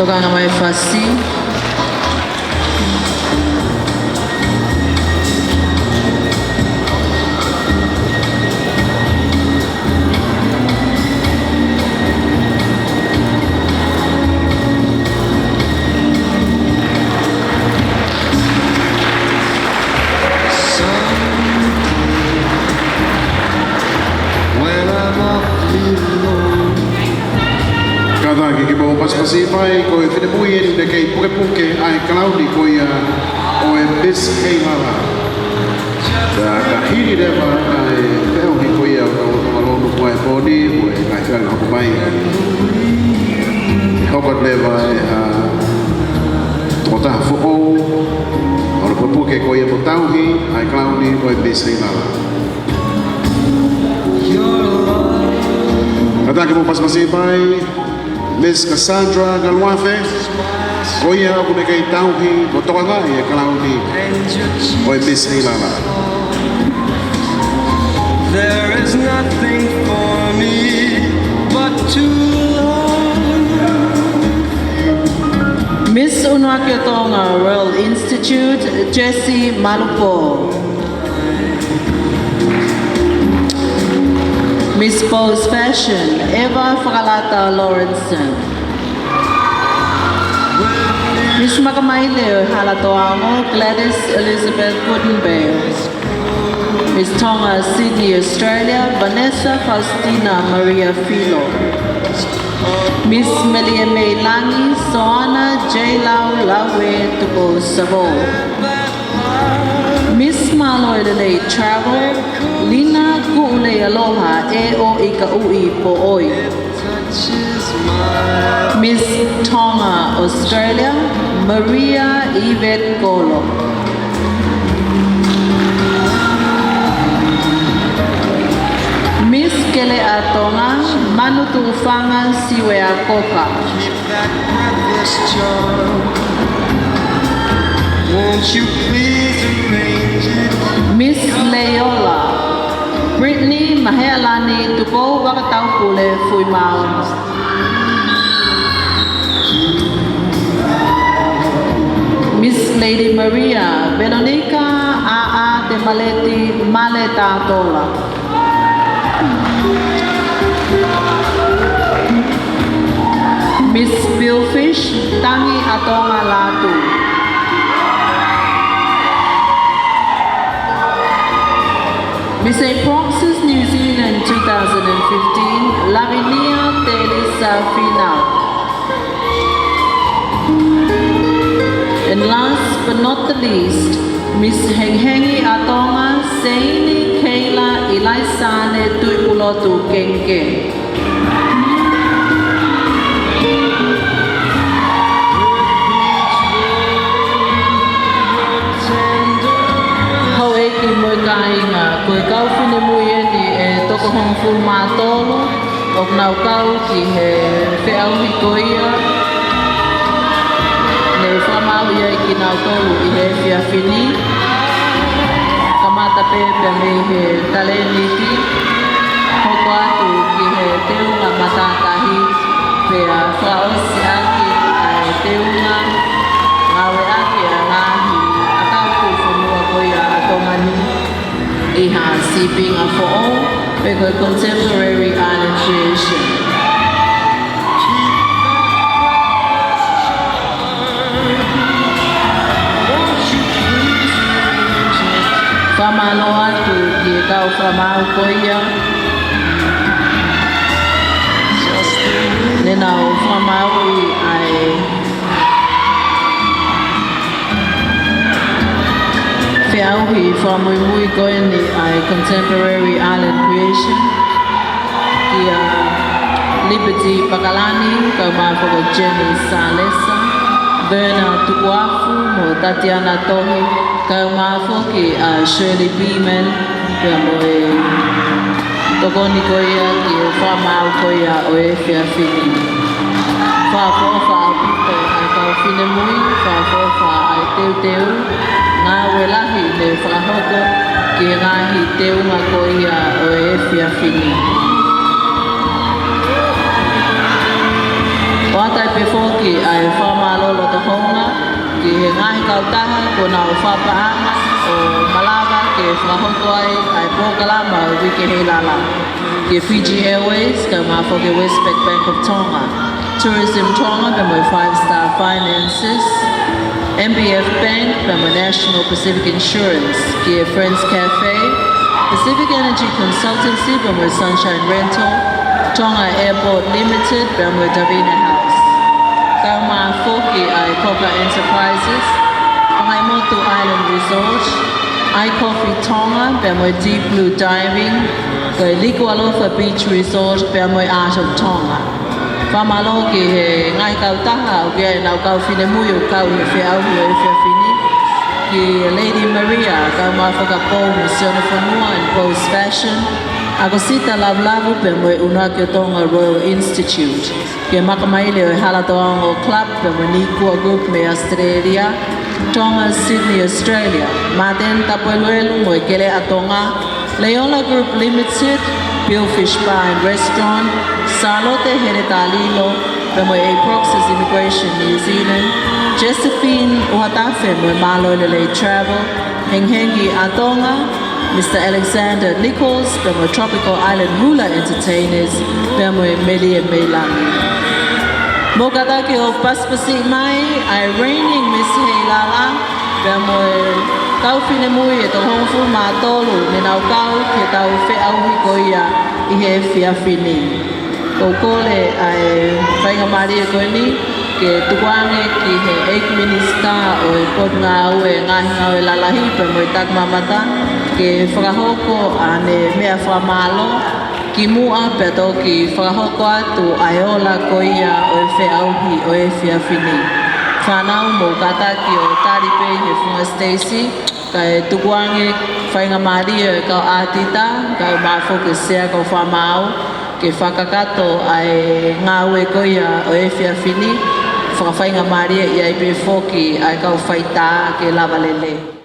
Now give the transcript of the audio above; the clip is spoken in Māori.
Tonga mai fasi. Pasipay ko pinapuyin de kay puke ay cloudy ko ya o bis Heilala da kahili de ba ay pero ni ko ya ko malo ko ay body ko ay kan ako bay ko ko de ba tota fo o puke ko ya botauhi ay cloudy ko bis Heilala kata ke mo pasipay Miss Cassandra Galwafe, Oya Bunekay Tauhi, Tonga, e Cloudy, Oi Miss Heilala. There is nothing for me but to love. Miss Unwakio Tonga Royal Institute, Jessie Malupo. Miss Pose Fashion, Eva Fakalata Lawrenson. Miss Makamaile Halatoamo, Gladys Elizabeth Woodenbale. Miss Tonga Sydney, Australia, Vanessa Faustina Maria Filo. Miss Melia May Langi, Soana J. Lau Lawe Tuko Savo. Miss Maloidale Travel, Lina Ku'ule Aloha E O Ika Ui Po Oi. Miss Tonga, Australia, Maria Yvette Golo. Miss Kele'a Tonga, Manutu Ufanga Siwea Koka. Keep that breathless charm. Won't you please arrange it? Miss Leola, Brittany Mahealani Tuko Wakatau Pule Fui Mau. Miss Lady Maria, Veronica A.A. de Maleti Maleta Tola. Miss Billfish, Tangi Atonga Latu. Miss Proxys New Zealand 2015, Lavinia Telisa Final. And last but not the least, Miss Henghengi Atonga, Saini Kele'a Ilaisane Tuipulotu Kenke. Hoeki Moikainga, koe kau whine muie ni e toko hong fu mātolo, o nau kau ki he whiauhi koia, ne whamau ia i ki nau tolu i he whiawhini, kamata pepe me he taleniti, hoko atu ki he teunga matatahi, pea whaosi aki ai teunga, ngawe aki a ngahi, akau ku whanua koia a Tongani, iha sipping a fo'o, peko contemporary island creation. Whamano atu ki e kau whamau koia. Nena o whamau i ai whiauhi whamui koe ni ai contemporary island creation. Kia Liberty Pakalani, kau mawhaka Jenny Salesa, Verna Tukuafu, mo Tatiana Tohi, kau mawhaki a Shirley Beeman, kia mo e tokoni koia ki o whamau koia o e whiawhini. Whapofa a pipo ai kau whine mui, whapofa ai teu, ngā welahi le whahoko ki ngahi teunga koia o e whiawhini. O atai pe whoki a ai whamalolo to honga ki he ngahi kautaha ko na o whapaanga o Malawa ke whahokoi ai Pokalama o wiki Heilala. Ki Fiji Airways ka mafoke Westpac Bank of Tonga. Tourism Tonga ka mo 5-star finances. MBF Bank ka mo National Pacific Insurance. Ki Friends Cafe. Pacific Energy Consultancy ka mo Sunshine Rental. Tonga Airport Limited ka mo Davina House. Kauma Foki ay Coca Enterprises. Pangaimoto Island Resort. iCoffee Tonga ka mo Deep Blue Diving. Kay Likualofa Beach Resort ka mo Art of Tonga. Pamalo ki he ngai kautaha o kia nau kau fine muyo kau he whiau hio e whia fini. Ki Lady Maria kau mawhakapō Musiona Whanua and Pose Fashion. Ako sita lavlavu pe mo Unakio Tonga Royal Institute. Ki makamaile o Halatoango Club pe mo Nikua Group me Australia. Tonga, Sydney, Australia. Maten Tapueluelu mo Kele'a Tonga. Leola Group Limited. Billfish Bar and Restaurant. Salote Heretalilo. Pe mo Proxys Immigration New Zealand. Josephine Uhatafe mo Malolele Travel. Henghengi Atonga. Mr. Alexander Nichols, Bemo Tropical Island Hula Entertainers, Bemo Melia Melangi. Mogadaki of Paspasi Mai, Iranian Miss Heilala, Bemo Kaufine Mui at the Hong Fu Matolo, Ninau Kitau Fe Auhikoya, Ihe Fiafini. Kokole, I Fanga Maria Goni, ke tuange ki he 8 minista o e potnga ue ngahi ngau e lalahi pe mo i tak mamata ke whakahoko ane mea whamalo ki mua pe tau ki whakahoko atu aiola koia o e whiauhi o e whiawhini. Whanau mo kataki o taripe he Funga Stacy ka e tuange whainga Maria e kau atita ka e mafo ke sea kau whamau ke whakakato ai ngā ue koia o e whiawhini. Whakawhainga Maria i ai pe foki ai kau whaita ke lava lele.